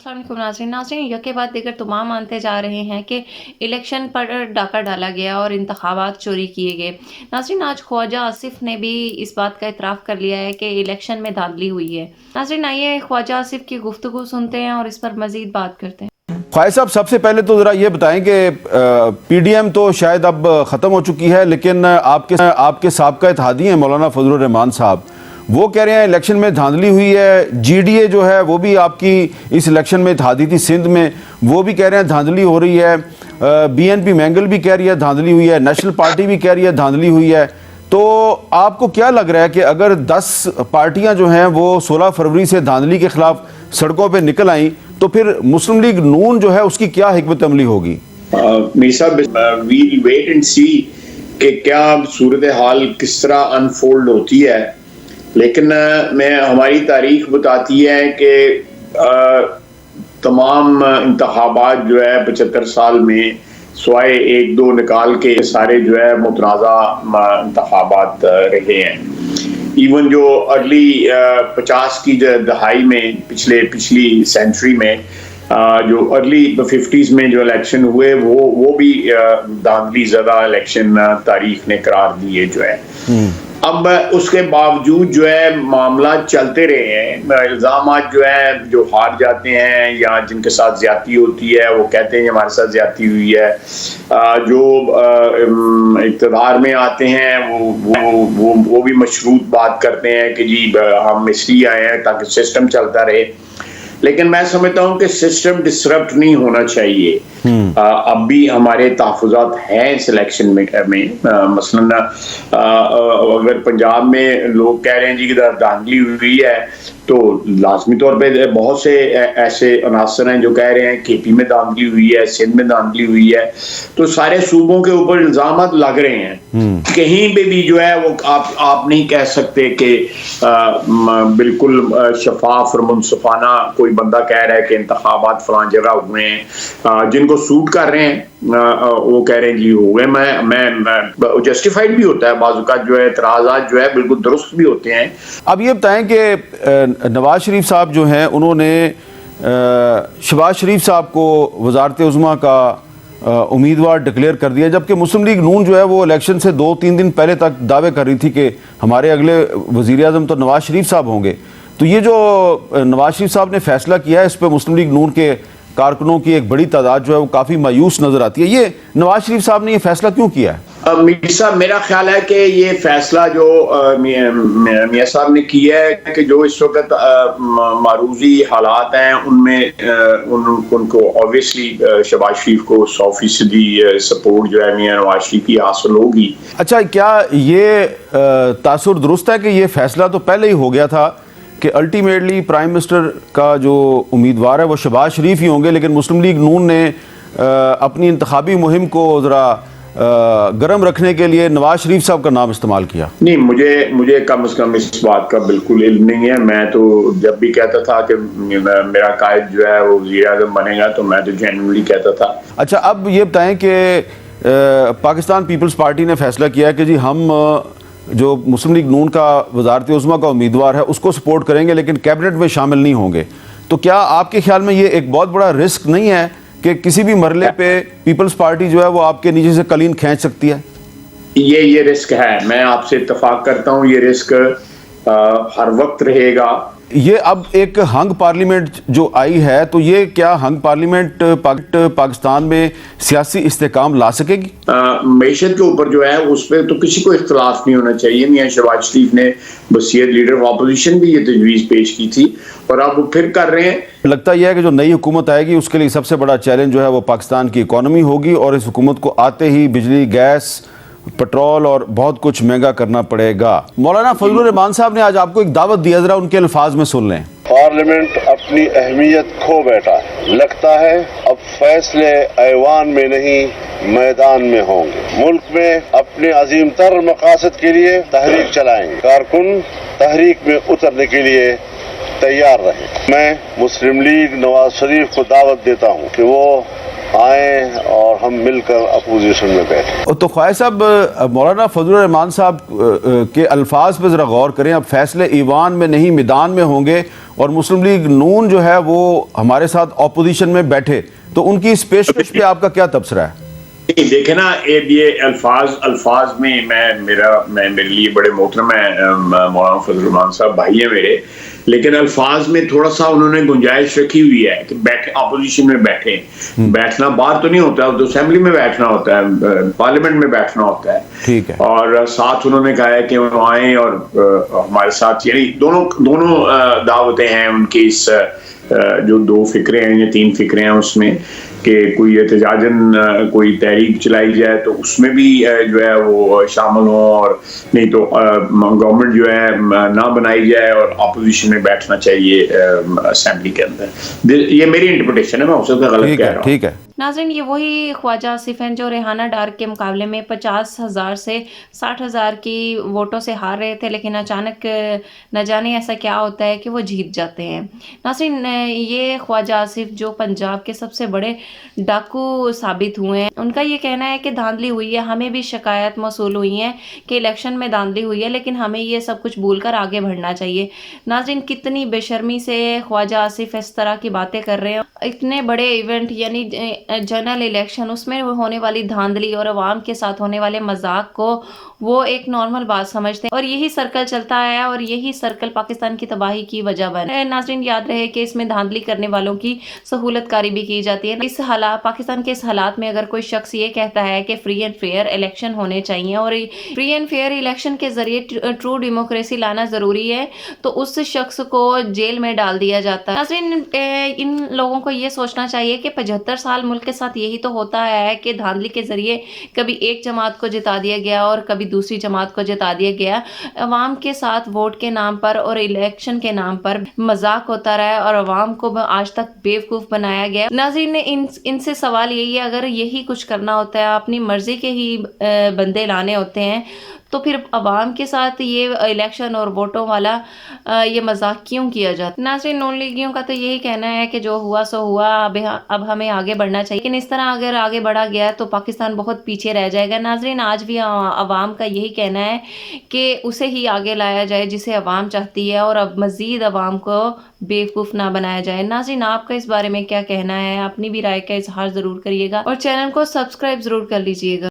अस्सलाम वालेकुम नाज़रीन यके बाद देकर तमाम मानते जा रहे हैं कि इलेक्शन पर डाका डाला गया और इंतखाबात चोरी किए गए। नाज़रीन आज ख्वाजा आसिफ ने भी इस बात का इतराफ़ कर लिया है कि इलेक्शन में धांधली हुई है। नाज़रीन आइए ख्वाजा आसिफ की गुफ्तगू सुनते हैं और इस पर मज़ीद बात करते हैं। ख्वाजा साहब, सबसे पहले तो ज़रा ये बताएं कि पीडीएम तो शायद अब ख़त्म हो चुकी है, लेकिन आपके साबका इत्तेहादी हैं मौलाना फजलुर रहमान साहब, वो कह रहे हैं इलेक्शन में धांधली हुई है। जीडीए जो है वो भी आपकी इस इलेक्शन में इत्तेहादी थी सिंध में, वो भी कह रहे हैं धांधली हो रही है। बीएनपी मैंगल भी कह रही है धांधली हुई है, नेशनल पार्टी भी कह रही है धांधली हुई है। तो आपको क्या लग रहा है कि अगर 10 पार्टियां जो हैं वो 16 फरवरी से धांधली के खिलाफ सड़कों पे निकल आईं तो फिर मुस्लिम लीग नून जो है उसकी क्या हिकमत अमली होगी? मीर साहब, वील वेट एंड सी कि क्या सूरत हाल किस तरह अनफोल्ड होती है, लेकिन हमारी तारीख बताती है कि तमाम इंतखाबात जो है 75 साल में स्वाए एक दो निकाल के सारे जो है मुतनाज़ा इंतखाबात रहे हैं। इवन जो अर्ली 50 की दहाई में पिछली सेंचुरी में जो अर्ली 50s में जो इलेक्शन हुए वो भी धांधली ज़्यादा इलेक्शन तारीख ने करार दिए जो है। अब उसके बावजूद जो है मामला चलते रहे हैं। इल्ज़ाम जो है जो हार जाते हैं या जिनके साथ ज्यादती होती है वो कहते हैं हमारे साथ ज्यादती हुई है। जो इक़्तिदार में आते हैं वो भी मशरूत बात करते हैं कि जी हम इसलिए आए हैं ताकि सिस्टम चलता रहे। लेकिन मैं समझता हूँ कि सिस्टम डिसरप्ट नहीं होना चाहिए। अब भी हमारे तहफ़्फ़ुज़ात हैं इस इलेक्शन में मसलन अगर पंजाब में लोग कह रहे हैं जी कि धांधली हुई है तो लाजमी तौर पे बहुत से ऐसे अनासर हैं जो कह रहे हैं केपी में धांधली हुई है, सिंध में धांधली हुई है। तो सारे सूबों के ऊपर इल्जाम लग रहे हैं। कहीं पे भी जो है वो आप नहीं कह सकते कि बिल्कुल शफाफ और मुनसफाना कोई बंदा कह रहा है कि इंतखाबात फलां जगह हुए हैं। जिनको सूट कर रहे हैं वो कह रहे हैं जी हो गए। मैं जस्टिफाइड भी होता है, बाज़ जो है एतराज़ात जो है बिल्कुल दुरुस्त भी होते हैं। अब ये बताएं कि नवाज शरीफ साहब जो हैं उन्होंने शहबाज शरीफ साहब को वज़ारत उज़्मा का उम्मीदवार डिक्लेयर कर दिया, जबकि मुस्लिम लीग नून जो है वो इलेक्शन से 2-3 दिन पहले तक दावे कर रही थी कि हमारे अगले वज़ीर आज़म तो नवाज शरीफ साहब होंगे। तो ये जो नवाज शरीफ साहब ने फैसला किया है इस पर मुस्लिम लीग नून के कारकुनों की एक बड़ी तादाद जो है वो काफ़ी मायूस नज़र आती है। ये नवाज शरीफ साहब ने ये फैसला क्यों किया है? मीर साहब, मेरा ख्याल है कि ये फैसला जो मियाँ साहब ने किया है कि जो इस वक्त मारूजी हालात हैं उनमें उनको ऑब्वियसली शहबाज शरीफ को 100% सपोर्ट जो है मियाँ नवाज शरीफ की हासिल होगी। अच्छा, क्या ये तासुर दुरुस्त है कि ये फैसला तो पहले ही हो गया था कि अल्टीमेटली प्राइम मिनिस्टर का जो उम्मीदवार है वो शहबाज शरीफ ही होंगे, लेकिन मुस्लिम लीग नून ने अपनी इंतखाबी मुहिम को ज़रा गर्म रखने के लिए नवाज शरीफ साहब का नाम इस्तेमाल किया? नहीं, मुझे कम से कम इस बात का बिल्कुल इल्म नहीं है। मैं तो जब भी कहता था कि मेरा कायद जो है वो वज़ीर आज़म बनेगा तो मैं तो जेन्युइनली कहता था। अच्छा, अब ये बताएं कि पाकिस्तान पीपल्स पार्टी ने फैसला किया है कि जी हम जो मुस्लिम लीग नून का वज़ारत उज़्मा का उम्मीदवार है उसको सपोर्ट करेंगे लेकिन कैबिनेट में शामिल नहीं होंगे। तो क्या आपके ख्याल में ये एक बहुत बड़ा रिस्क नहीं है कि किसी भी मरले पे पीपल्स पार्टी जो है वो आपके नीचे से कलीन खींच सकती है? ये रिस्क है, मैं आपसे इत्तफाक करता हूँ। ये रिस्क हर वक्त रहेगा। ये अब एक हंग पार्लियामेंट जो आई है तो ये क्या हंग पार्लियामेंट पाकिस्तान में सियासी इस्तेकाम ला सकेगी? मैशत के ऊपर जो है उस पर तो किसी को इख्तलाफ नहीं होना चाहिए। मियाँ शहबाज शरीफ ने बसीयत लीडर ऑफ अपोजिशन भी ये तजवीज़ पेश की थी और अब वो फिर कर रहे हैं। लगता यह है कि जो नई हुकूमत आएगी उसके लिए सबसे बड़ा चैलेंज जो है वो पाकिस्तान की इकॉनमी होगी और इस हुकूमत को आते ही बिजली, गैस, पेट्रोल और बहुत कुछ महंगा करना पड़ेगा। मौलाना फजलुर रहमान साहब ने आज आपको एक दावत दी है, जरा उनके अल्फाज में सुन लें। पार्लियामेंट अपनी अहमियत खो बैठा है। लगता है अब फैसले ऐवान में नहीं मैदान में होंगे। मुल्क में अपने अजीम तर मकासद के लिए तहरीक चलाएंगे। कारकुन तहरीक में उतरने के लिए तैयार रहें। मैं मुस्लिम लीग नवाज शरीफ को दावत देता हूं कि वो आएं और हम मिलकर अपोजिशन में बैठें। तो ख्वाजा साहब, मौलाना फजलुर रहमान साहब के अल्फाज पर ज़रा गौर करें। अब फैसले ईवान में नहीं मैदान में होंगे और मुस्लिम लीग नून जो है वो हमारे साथ अपोजिशन में बैठे, तो उनकी इस पेशकश पे आपका क्या तबसरा है? देखे ना, ये अल्फाज में मेरे लिए बड़े मोहतरम है मौलाना फजलुर रहमान साहब, भाई है मेरे, लेकिन अल्फाज में थोड़ा सा उन्होंने गुंजाइश रखी हुई है कि बैठे, अपोजिशन में बैठे। बैठना बाहर तो नहीं होता, तो असेंबली में बैठना होता है, पार्लियामेंट में बैठना होता है। ठीक है। और साथ उन्होंने कहा है कि वो आए और हमारे साथ, यानी दोनों दावतें हैं उनकी, इस जो 2 फिक्रे हैं या 3 फिक्रे हैं उसमें, कि कोई एहतजाजन कोई तहरीक चलाई जाए तो उसमें भी जो है वो शामिल हो, और नहीं तो गवर्नमेंट जो है ना बनाई जाए और अपोजिशन में बैठना चाहिए असेंबली के अंदर। ये मेरी इंटरप्रिटेशन है, मैं उससे गलत कह रहा हूँ। ठीक है। नाज़रीन, ये वही ख्वाजा आसिफ हैं जो रेहाना डार के मुकाबले में 50,000 से 60,000 की वोटों से हार रहे थे, लेकिन अचानक न जाने ऐसा क्या होता है कि वो जीत जाते हैं। नाज़रीन, ये ख्वाजा आसिफ जो पंजाब के सबसे बड़े डाकू साबित हुए हैं, उनका ये कहना है कि धांधली हुई है। हमें भी शिकायत मौसूल हुई है कि इलेक्शन में धांधली हुई है, लेकिन हमें ये सब कुछ भूलकर आगे बढ़ना चाहिए। नाज़रीन, कितनी बेशर्मी से ख्वाजा आसिफ इस तरह की बातें कर रहे हैं। इतने बड़े इवेंट यानी जनरल इलेक्शन, उसमें होने वाली धांधली और अवाम के साथ होने वाले मजाक को वो एक नॉर्मल बात समझते हैं, और यही सर्कल चलता है और यही सर्कल पाकिस्तान की तबाही की वजह बने। नाज़रीन, याद रहे कि इसमें धांधली करने वालों की सहूलतकारी भी की जाती है। पाकिस्तान के इस हालात में अगर कोई शख्स ये कहता है कि फ्री एंड फेयर इलेक्शन होने चाहिए और फ्री एंड फेयर इलेक्शन के जरिए ट्रू डेमोक्रेसी लाना जरूरी है, तो उस शख्स को जेल में डाल दिया जाता है। नाज़रीन, इन लोगों को ये सोचना चाहिए कि 75 साल मुल्क के साथ यही तो होता है कि धांधली के जरिए कभी एक जमात को जिता दिया गया और कभी दूसरी जमात को जिता दिया गया। अवाम के साथ वोट के नाम पर और इलेक्शन के नाम पर मजाक होता रहा है और अवाम को आज तक बेवकूफ़ बनाया गया। नाज़रीन, इनसे सवाल यही है, अगर यही कुछ करना होता है, अपनी मर्जी के ही बंदे लाने होते हैं, तो फिर अवाम के साथ ये इलेक्शन और वोटों वाला ये मजाक क्यों किया जाता है? नाज़रीन, नॉन लीगियों का तो यही कहना है कि जो हुआ सो हुआ, अब हमें आगे बढ़ना चाहिए, लेकिन इस तरह अगर आगे बढ़ा गया तो पाकिस्तान बहुत पीछे रह जाएगा। नाज़रीन, आज भी अवाम का यही कहना है कि उसे ही आगे लाया जाए जिसे अवाम चाहती है, और अब मज़ीद अवाम को बेवकूफ़ ना बनाया जाए। नाज़रीन, आपका इस बारे में क्या कहना है? अपनी भी राय का इजहार ज़रूर करिएगा और चैनल को सब्सक्राइब ज़रूर कर लीजिएगा।